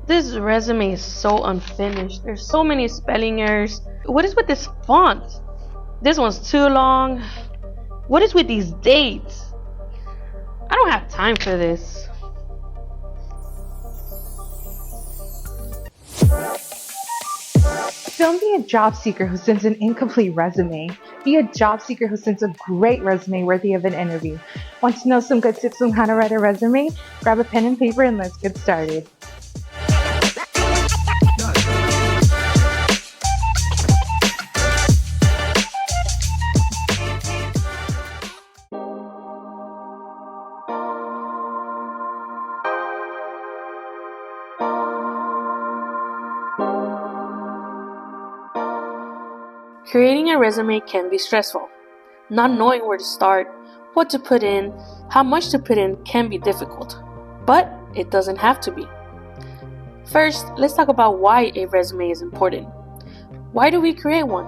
This resume is so unfinished. There's so many spelling errors. What is with this font? This one's too long. What is with these dates? I don't have time for this. Don't be a job seeker who sends an incomplete resume. Be a job seeker who sends a great resume worthy of an interview. Want to know some good tips on how to write a resume? Grab a pen and paper and let's get started. Creating a resume can be stressful. Not knowing where to start, what to put in, how much to put in can be difficult. But it doesn't have to be. First, let's talk about why a resume is important. Why do we create one?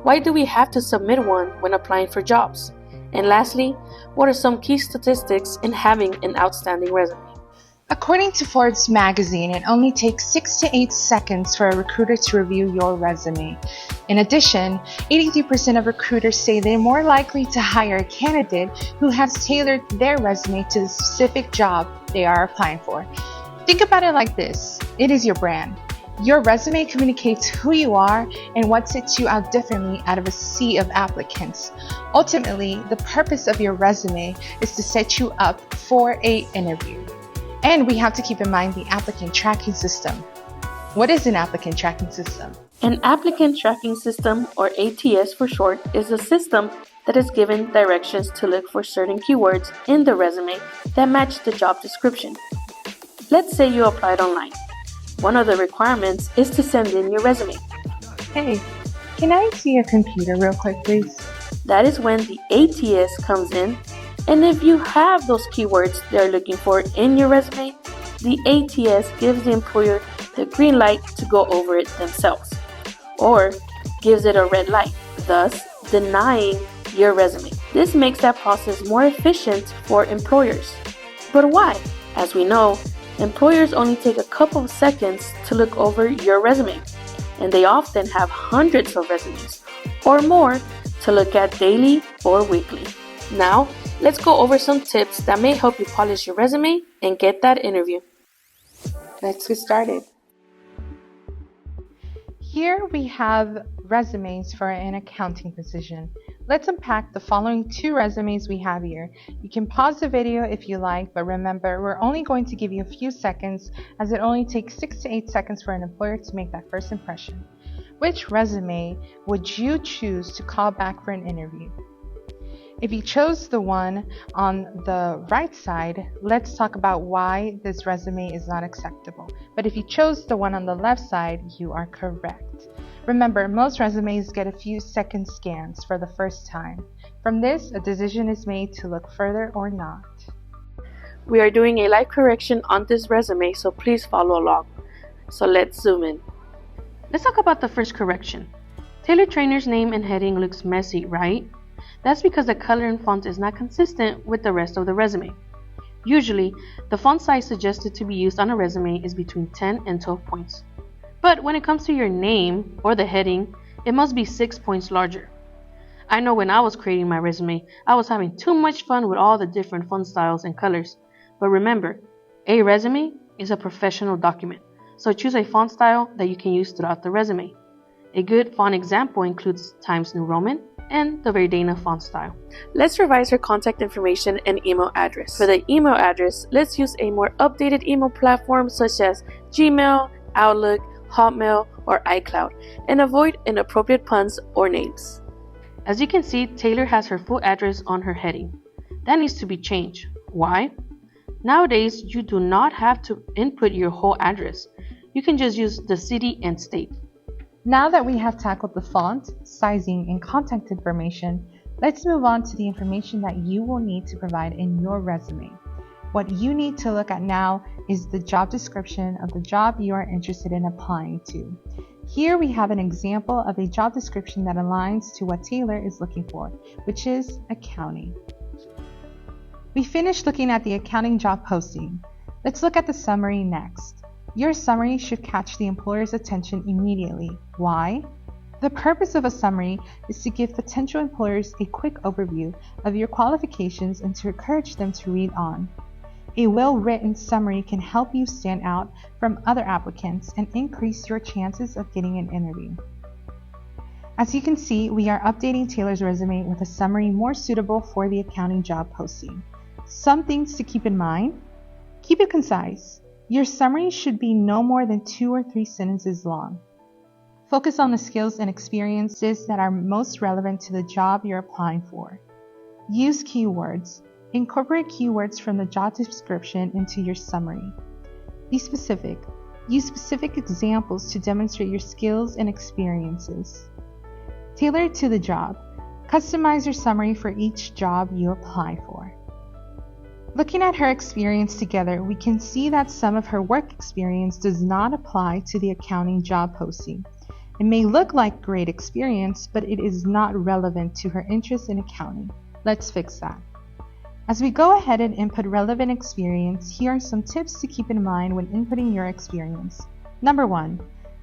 Why do we have to submit one when applying for jobs? And lastly, what are some key statistics in having an outstanding resume? According to Forbes magazine, it only takes 6 to 8 seconds for a recruiter to review your resume. In addition, 83% of recruiters say they're more likely to hire a candidate who has tailored their resume to the specific job they are applying for. Think about it like this: it is your brand. Your resume communicates who you are and what sets you out differently out of a sea of applicants. Ultimately, the purpose of your resume is to set you up for an interview. And we have to keep in mind the applicant tracking system. What is an applicant tracking system? An applicant tracking system, or ATS for short, is a system that is given directions to look for certain keywords in the resume that match the job description. Let's say you applied online. One of the requirements is to send in your resume. Hey, can I see your computer real quick, please? That is when the ATS comes in, and if you have those keywords they're looking for in your resume, the ATS gives the employer the green light to go over it themselves, or gives it a red light, thus denying your resume. This makes that process more efficient for employers. But why? As we know, employers only take a couple of seconds to look over your resume, and they often have hundreds of resumes or more to look at daily or weekly. Now, let's go over some tips that may help you polish your resume and get that interview. Let's get started. Here we have resumes for an accounting position. Let's unpack the following 2 resumes we have here. You can pause the video if you like, but remember, we're only going to give you a few seconds, as it only takes 6 to 8 seconds for an employer to make that first impression. Which resume would you choose to call back for an interview? If you chose the one on the right side, let's talk about why this resume is not acceptable. But if you chose the one on the left side, you are correct. Remember, most resumes get a few second scans for the first time. From this, a decision is made to look further or not. We are doing a live correction on this resume, so please follow along. So let's zoom in. Let's talk about the first correction. Taylor Trainer's name and heading looks messy, right? That's because the color and font is not consistent with the rest of the resume. Usually, the font size suggested to be used on a resume is between 10 and 12 points. But when it comes to your name or the heading, it must be 6 points larger. I know when I was creating my resume, I was having too much fun with all the different font styles and colors. But remember, a resume is a professional document, so choose a font style that you can use throughout the resume. A good font example includes Times New Roman and the Verdana font style. Let's revise her contact information and email address. For the email address, let's use a more updated email platform such as Gmail, Outlook, Hotmail, or iCloud, and avoid inappropriate puns or names. As you can see, Taylor has her full address on her heading. That needs to be changed. Why? Nowadays, you do not have to input your whole address. You can just use the city and state. Now that we have tackled the font, sizing, and contact information, let's move on to the information that you will need to provide in your resume. What you need to look at now is the job description of the job you are interested in applying to. Here we have an example of a job description that aligns to what Taylor is looking for, which is accounting. We finished looking at the accounting job posting. Let's look at the summary next. Your summary should catch the employer's attention immediately. Why? The purpose of a summary is to give potential employers a quick overview of your qualifications and to encourage them to read on. A well-written summary can help you stand out from other applicants and increase your chances of getting an interview. As you can see, we are updating Taylor's resume with a summary more suitable for the accounting job posting. Some things to keep in mind. Keep it concise. Your summary should be no more than 2 or 3 sentences long. Focus on the skills and experiences that are most relevant to the job you're applying for. Use keywords. Incorporate keywords from the job description into your summary. Be specific. Use specific examples to demonstrate your skills and experiences. Tailor it to the job. Customize your summary for each job you apply for. Looking at her experience together, we can see that some of her work experience does not apply to the accounting job posting. It may look like great experience, but it is not relevant to her interest in accounting. Let's fix that. As we go ahead and input relevant experience, here are some tips to keep in mind when inputting your experience. Number 1,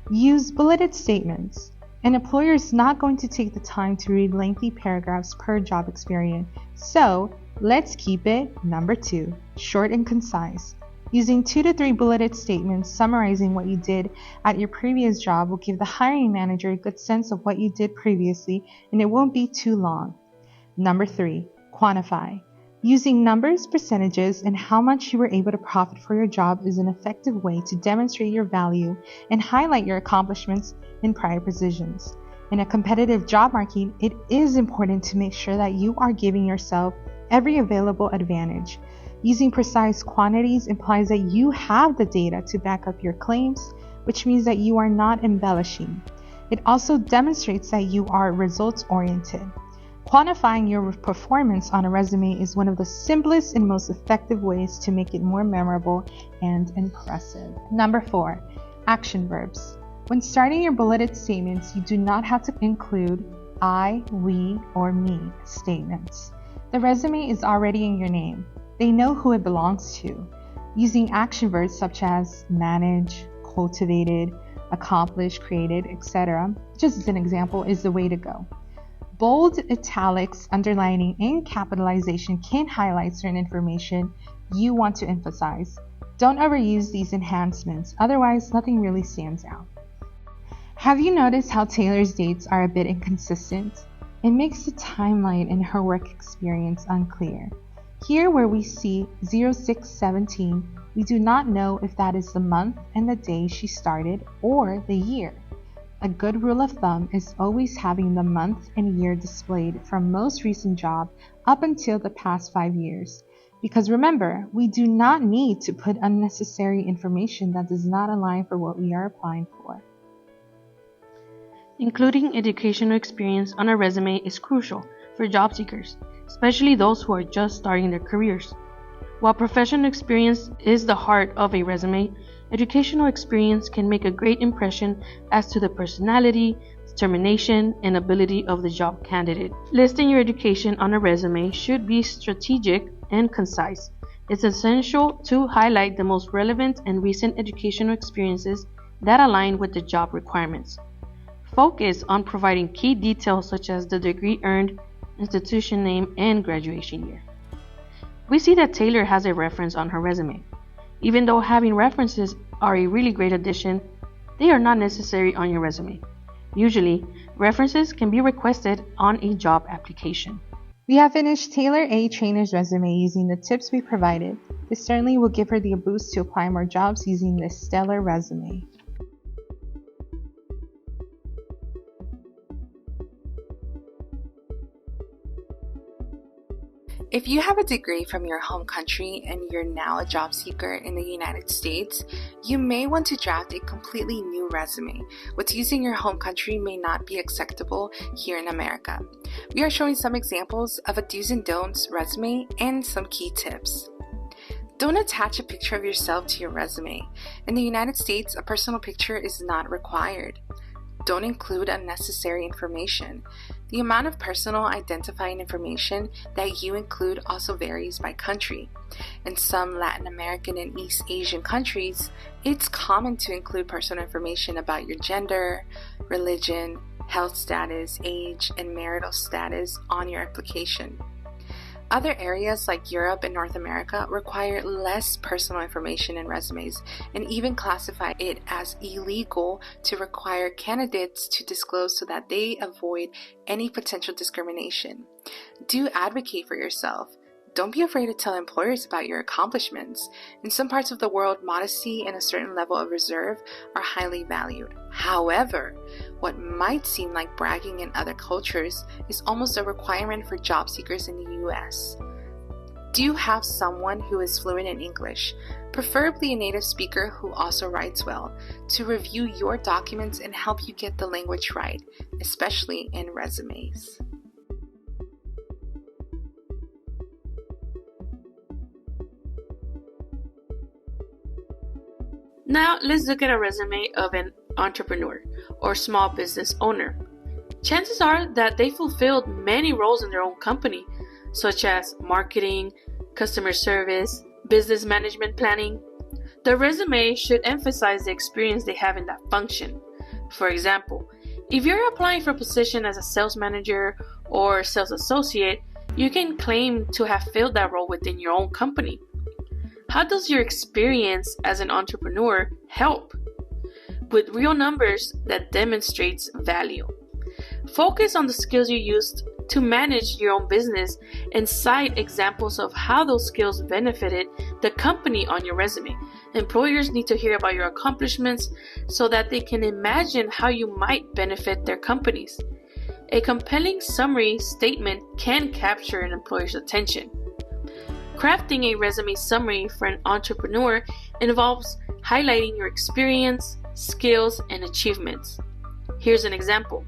use bulleted statements. An employer is not going to take the time to read lengthy paragraphs per job experience, so let's keep it, number 2, short and concise. Using 2 to 3 bulleted statements summarizing what you did at your previous job will give the hiring manager a good sense of what you did previously, and it won't be too long. Number 3, quantify. Using numbers, percentages, and how much you were able to profit for your job is an effective way to demonstrate your value and highlight your accomplishments in prior positions. In a competitive job market, it is important to make sure that you are giving yourself every available advantage. Using precise quantities implies that you have the data to back up your claims, which means that you are not embellishing. It also demonstrates that you are results-oriented. Quantifying your performance on a resume is one of the simplest and most effective ways to make it more memorable and impressive. Number 4, action verbs. When starting your bulleted statements, you do not have to include I, we, or me statements. The resume is already in your name. They know who it belongs to. Using action verbs such as manage, cultivated, accomplished, created, etc., just as an example, is the way to go. Bold, italics, underlining, and capitalization can highlight certain information you want to emphasize. Don't overuse these enhancements, otherwise nothing really stands out. Have you noticed how Taylor's dates are a bit inconsistent? It makes the timeline in her work experience unclear. Here where we see 0617, we do not know if that is the month and the day she started or the year. A good rule of thumb is always having the month and year displayed from most recent job up until the past 5 years. Because remember, we do not need to put unnecessary information that does not align for what we are applying for. Including educational experience on a resume is crucial for job seekers, especially those who are just starting their careers. While professional experience is the heart of a resume, educational experience can make a great impression as to the personality, determination, and ability of the job candidate. Listing your education on a resume should be strategic and concise. It's essential to highlight the most relevant and recent educational experiences that align with the job requirements. Focus on providing key details such as the degree earned, institution name, and graduation year. We see that Taylor has a reference on her resume. Even though having references are a really great addition, they are not necessary on your resume. Usually, references can be requested on a job application. We have finished Taylor A. Trainer's resume using the tips we provided. This certainly will give her the boost to apply more jobs using this stellar resume. If you have a degree from your home country and you're now a job seeker in the United States, you may want to draft a completely new resume. What's using your home country may not be acceptable here in America. We are showing some examples of a do's and don'ts resume and some key tips. Don't attach a picture of yourself to your resume. In the United States, a personal picture is not required. Don't include unnecessary information. The amount of personal identifying information that you include also varies by country. In some Latin American and East Asian countries, it's common to include personal information about your gender, religion, health status, age, and marital status on your application. Other areas like Europe and North America require less personal information in resumes and even classify it as illegal to require candidates to disclose so that they avoid any potential discrimination. Do advocate for yourself. Don't be afraid to tell employers about your accomplishments. In some parts of the world, modesty and a certain level of reserve are highly valued. However, what might seem like bragging in other cultures is almost a requirement for job seekers in the US. Do have someone who is fluent in English, preferably a native speaker who also writes well, to review your documents and help you get the language right, especially in resumes. Now, let's look at a resume of an entrepreneur or small business owner. Chances are that they fulfilled many roles in their own company, such as marketing, customer service, business management planning. The resume should emphasize the experience they have in that function. For example, if you're applying for a position as a sales manager or sales associate, you can claim to have filled that role within your own company. How does your experience as an entrepreneur help? With real numbers that demonstrates value. Focus on the skills you used to manage your own business and cite examples of how those skills benefited the company on your resume. Employers need to hear about your accomplishments so that they can imagine how you might benefit their companies. A compelling summary statement can capture an employer's attention. Crafting a resume summary for an entrepreneur involves highlighting your experience, skills, and achievements. Here's an example.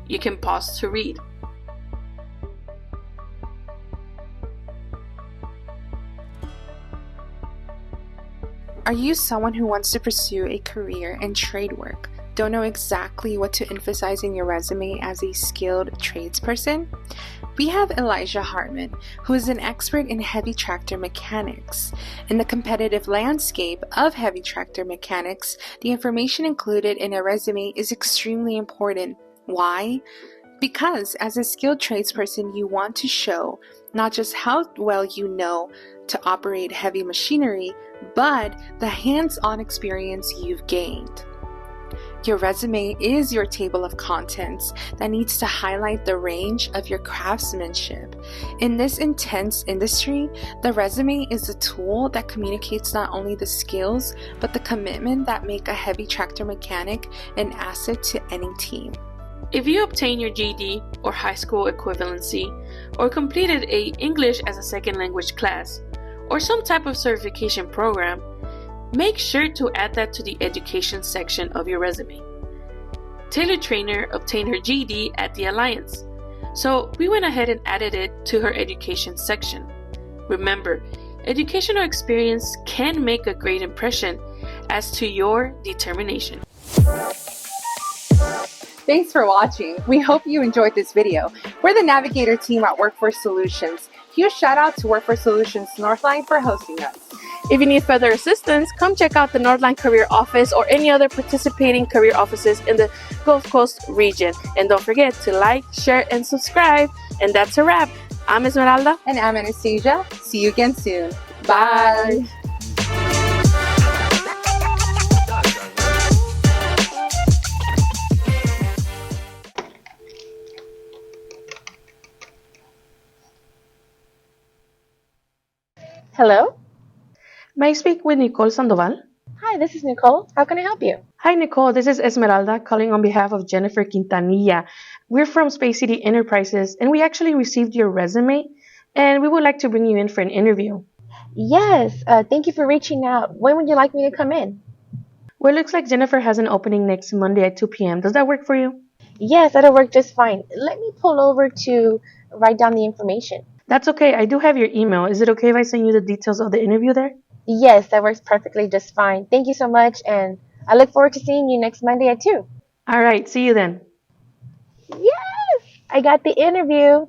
You can pause to read. Are you someone who wants to pursue a career in trade work? Don't know exactly what to emphasize in your resume as a skilled tradesperson? We have Elijah Hartman, who is an expert in heavy tractor mechanics. In the competitive landscape of heavy tractor mechanics, the information included in a resume is extremely important. Why? Because as a skilled tradesperson, you want to show not just how well you know to operate heavy machinery, but the hands-on experience you've gained. Your resume is your table of contents that needs to highlight the range of your craftsmanship. In this intense industry, the resume is a tool that communicates not only the skills, but the commitment that make a heavy tractor mechanic an asset to any team. If you obtain your GED or high school equivalency, or completed a English as a second language class, or some type of certification program, make sure to add that to the education section of your resume. Taylor Trainer obtained her GED at the Alliance, so we went ahead and added it to her education section. Remember, educational experience can make a great impression as to your determination. Thanks for watching. We hope you enjoyed this video. We're the Navigator team at Workforce Solutions. Huge shout out to Workforce Solutions Northline for hosting us. If you need further assistance, come check out the Northline Career Office or any other participating career offices in the Gulf Coast region. And don't forget to like, share, and subscribe. And that's a wrap. I'm Esmeralda. And I'm Anastasia. See you again soon. Bye. Hello? May I speak with Nicole Sandoval? Hi, this is Nicole. How can I help you? Hi, Nicole. This is Esmeralda calling on behalf of Jennifer Quintanilla. We're from Space City Enterprises, and we actually received your resume, and we would like to bring you in for an interview. Yes, thank you for reaching out. When would you like me to come in? Well, it looks like Jennifer has an opening next Monday at 2 p.m. Does that work for you? Yes, that'll work just fine. Let me pull over to write down the information. That's okay. I do have your email. Is it okay if I send you the details of the interview there? Yes, that works perfectly just fine. Thank you so much, and I look forward to seeing you next Monday at 2. All right. See you then. Yes! I got the interview.